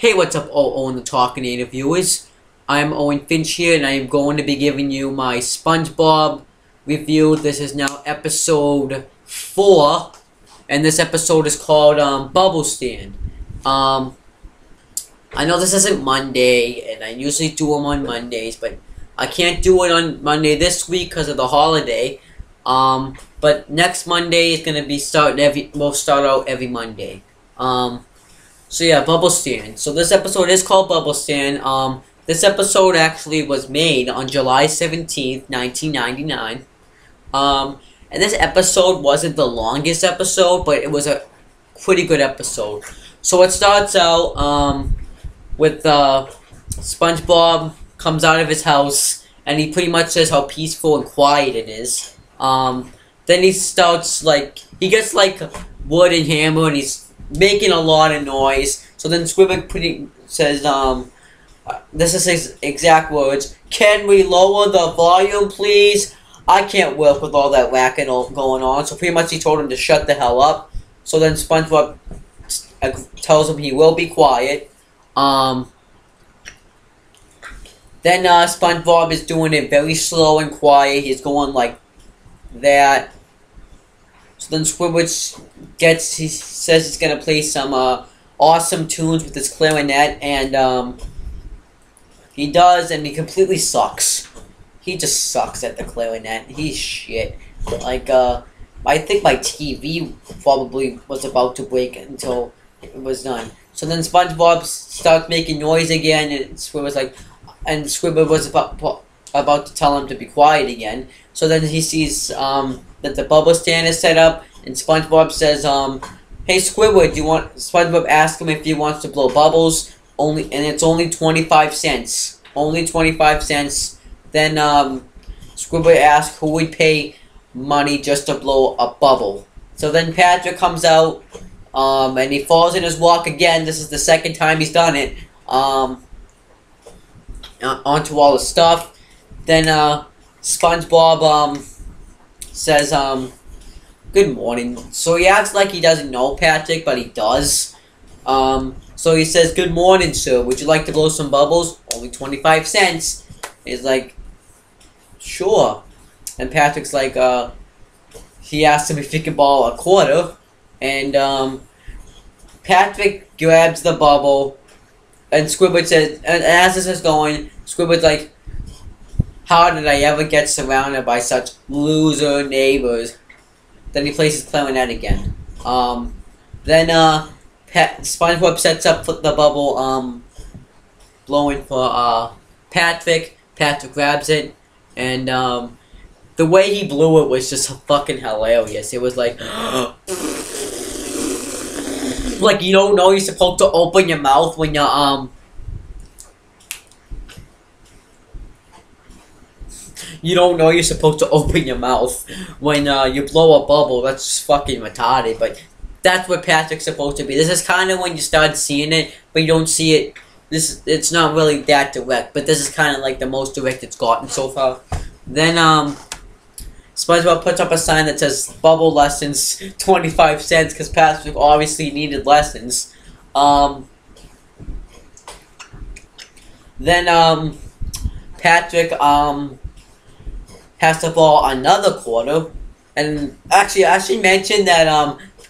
Hey, what's up, Owen the Talking Native viewers? I'm Owen Finch here, and I am going to be giving you my SpongeBob review. This is now episode 4, and this episode is called Bubblestand. I know this isn't Monday, and I usually do them on Mondays, but I can't do it on Monday this week because of the holiday. But next Monday is gonna be we'll start out every Monday. So yeah, Bubblestand. So this episode is called Bubblestand. This episode actually was made on July 17th, 1999. And this episode wasn't the longest episode, but it was a pretty good episode. So it starts out with SpongeBob comes out of his house, and he pretty much says how peaceful and quiet it is. Then he starts, he gets, a wooden hammer, and he's making a lot of noise. So then Squidward says, this is his exact words, "Can we lower the volume, please? I can't work with all that racket going on." So pretty much he told him to shut the hell up. So then SpongeBob tells him he will be quiet. Then SpongeBob is doing it very slow and quiet. He's going like that. So then Squidward he says he's gonna play some awesome tunes with his clarinet, and he does, and he completely sucks. He just sucks at the clarinet. He's shit. I think my TV probably was about to break until it was done. So then SpongeBob starts making noise again, and Squidward was about to tell him to be quiet again. So then he sees that the bubble stand is set up, and SpongeBob says, "Hey Squidward, SpongeBob asks him if he wants to blow bubbles, and it's only 25 cents. Only 25 cents. Then Squidward asks who would pay money just to blow a bubble. So then Patrick comes out, and he falls in his walk again. This is the second time he's done it. Onto all the stuff. Then SpongeBob says, "Good morning." So he acts like he doesn't know Patrick, but he does. So he says, "Good morning, sir. Would you like to blow some bubbles? Only 25 cents. He's like, "Sure." And Patrick's like, he asks him if he can borrow a quarter. And Patrick grabs the bubble. And Squidward says, and as this is going, Squidward's like, "How did I ever get surrounded by such loser neighbors?" Then he plays his clarinet again. Then SpongeBob sets up the bubble, blowing for Patrick. Patrick grabs it, and the way he blew it was just fucking hilarious. It was like, like you don't know you're supposed to open your mouth when you're you don't know you're supposed to open your mouth when you blow a bubble. That's just fucking retarded, but that's what Patrick's supposed to be. This is kind of when you start seeing it, but you don't see it. It's not really that direct, but this is kind of like the most direct it's gotten so far. Then SpongeBob puts up a sign that says "Bubble lessons, 25 cents," because Patrick obviously needed lessons. Then Patrick has to borrow another quarter, and actually I should mention that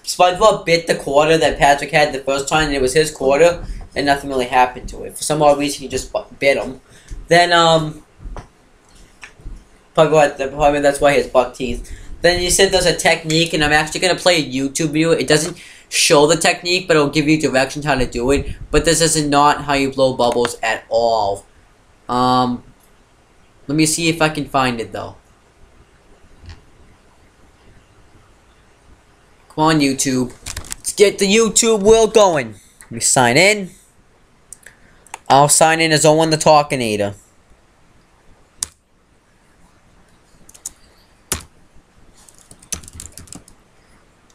SpongeBob bit the quarter that Patrick had the first time, and it was his quarter, and nothing really happened to it. For some odd reason, he just bit him. Then probably that's why he has buck teeth. Then you said there's a technique, and I'm actually gonna play a YouTube video. It doesn't show the technique, but it'll give you directions how to do it. But this is not how you blow bubbles at all. Let me see if I can find it though. Come on, YouTube. Let's get the YouTube world going. Let me sign in. I'll sign in as Owen the Talkinator.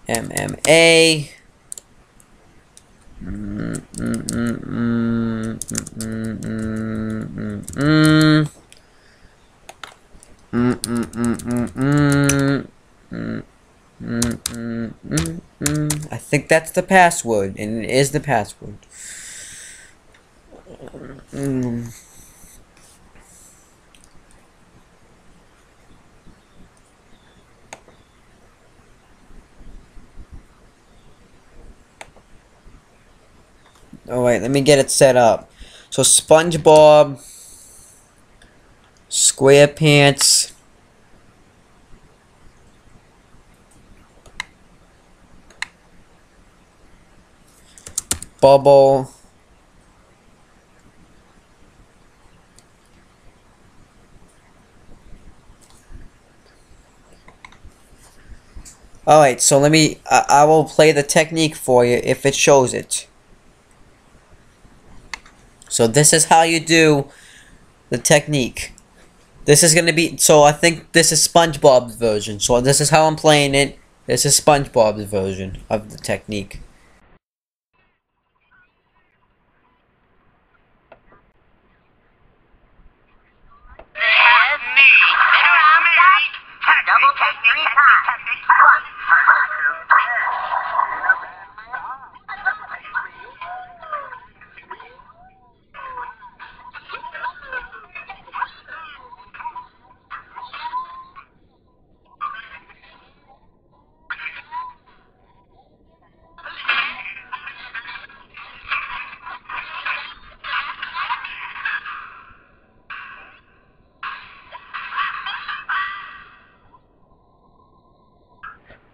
MMA. I think that's the password, and it is the password. Alright, let me get it set up. So SpongeBob Squarepants Bubble Alright, so let me I will play the technique for you if it shows it. So this is how you do the technique. This is gonna be, so I think this is SpongeBob's version. So this is how I'm playing it. This is SpongeBob's version of the technique. Double take 3 times.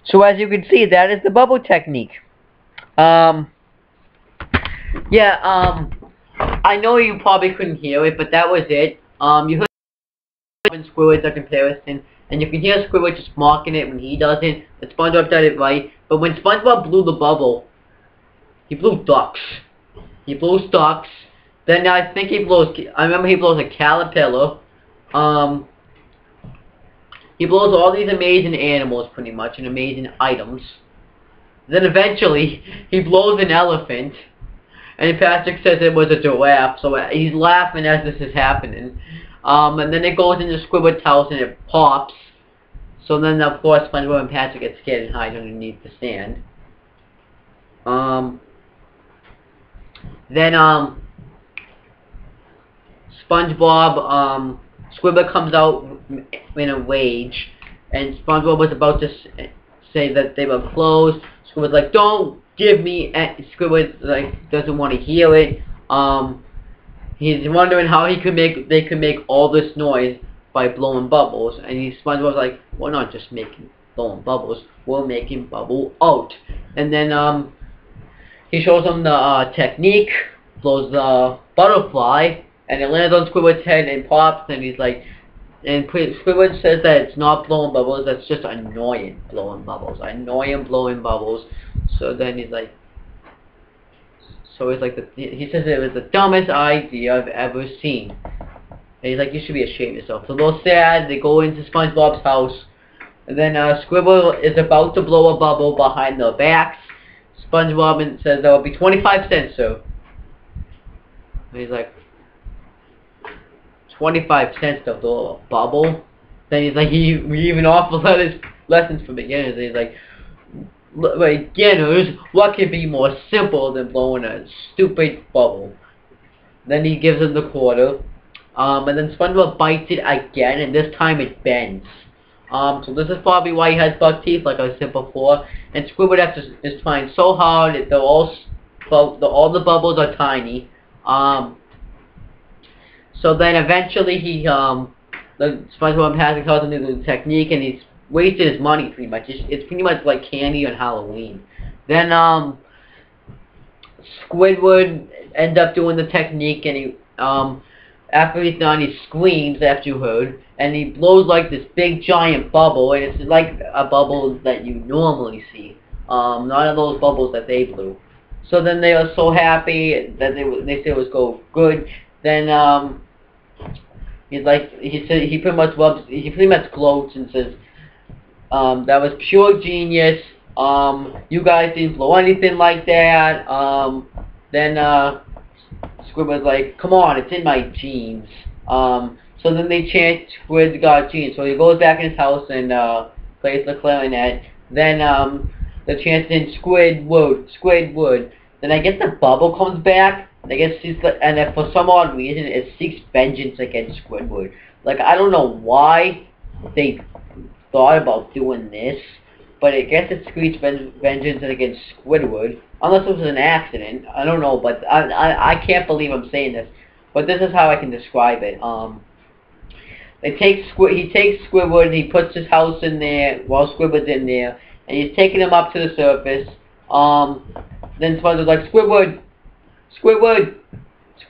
So as you can see, that is the bubble technique. I know you probably couldn't hear it, but that was it. You heard Squidward's a comparison, and you can hear Squidward just mocking it when he does it, but SpongeBob did it right. But when SpongeBob blew the bubble, he blew ducks. He blows ducks. Then I think he blows, I remember he blows a caterpillar. He blows all these amazing animals, pretty much, and amazing items. Then eventually, he blows an elephant. And Patrick says it was a giraffe, so he's laughing as this is happening. And then it goes into Squidward's house and it pops. So then, of course, SpongeBob and Patrick get scared and hide underneath the stand. Then, SpongeBob, Squidward comes out in a rage, and SpongeBob was about to say that they were closed. Squidward's like, don't give me, Squidward like doesn't want to hear it. He's wondering how they could make all this noise by blowing bubbles, and SpongeBob's like, we're not just blowing bubbles, we're making bubble out. And then he shows them the technique, blows the butterfly, and it lands on Squidward's head and pops, and he's like, and Squidward says that it's not blowing bubbles, that's just annoying blowing bubbles. Annoying blowing bubbles. So then he's like, he says it was the dumbest idea I've ever seen. And he's like, you should be ashamed of yourself. So they're sad, they go into SpongeBob's house, and then Squidward is about to blow a bubble behind their backs. SpongeBob says that will be 25 cents, sir. And he's like, 25 cents to blow a bubble? Then he's like, he even offers his lessons for beginners. And he's like, beginners, what could be more simple than blowing a stupid bubble? Then he gives him the quarter. And then SpongeBob bites it again, and this time it bends. So this is probably why he has buck teeth, like I said before. And Squidward is trying so hard that all the bubbles are tiny. So then eventually the SpongeBob has tells him to do the technique, and he's wasted his money pretty much. It's pretty much like candy on Halloween. Then Squidward ends up doing the technique, and he after he's done, he screams after you heard, and he blows like this big giant bubble, and it's like a bubble that you normally see. None of those bubbles that they blew. So then they are so happy that they say it was go good. Then he pretty much gloats and says, that was pure genius. You guys didn't blow anything like that. Then Squidward's like, come on, it's in my genes. So then they chant Squid's got genes. So he goes back in his house and plays the clarinet. Then the chant's in Squidward, Squidward. Then I guess the bubble comes back, I guess and if for some odd reason it seeks vengeance against Squidward. Like, I don't know why they thought about doing this, but I guess it seeks vengeance against Squidward, unless it was an accident. I don't know, but I can't believe I'm saying this, but this is how I can describe it. He takes Squidward and he puts his house in there while Squidward's in there, and he's taking him up to the surface. Then SpongeBob's like, Squidward, Squidward,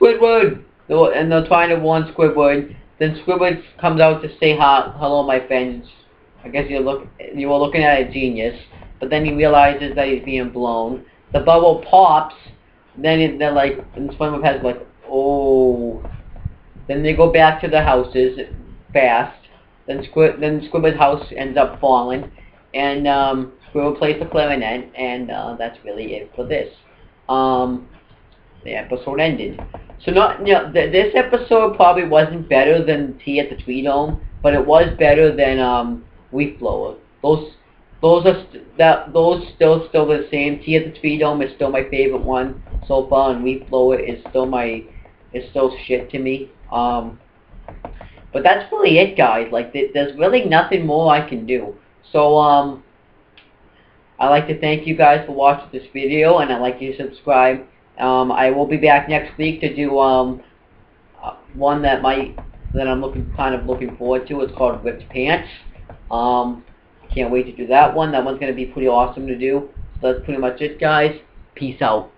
Squidward, and they're trying to warn Squidward. Then Squidward comes out to say hello, my friends. I guess you were looking at a genius, but then he realizes that he's being blown. The bubble pops. Then they're like, and SpongeBob has like, oh. Then they go back to the houses fast. Then Squidward's house ends up falling, and Squidward plays the clarinet, and that's really it for this. The episode ended. So this episode probably wasn't better than Tea at the Tweedome, but it was better than Leaf Blower. Those still the same. Tea at the Tweedome is still my favorite one so far, and Leaf Blower is still shit to me. But that's really it, guys. Like, there's really nothing more I can do. So I'd like to thank you guys for watching this video, and I'd like you to subscribe. I will be back next week to do one that I'm kind of looking forward to. It's called Ripped Pants. Can't wait to do that one. That one's gonna be pretty awesome to do. So that's pretty much it, guys. Peace out.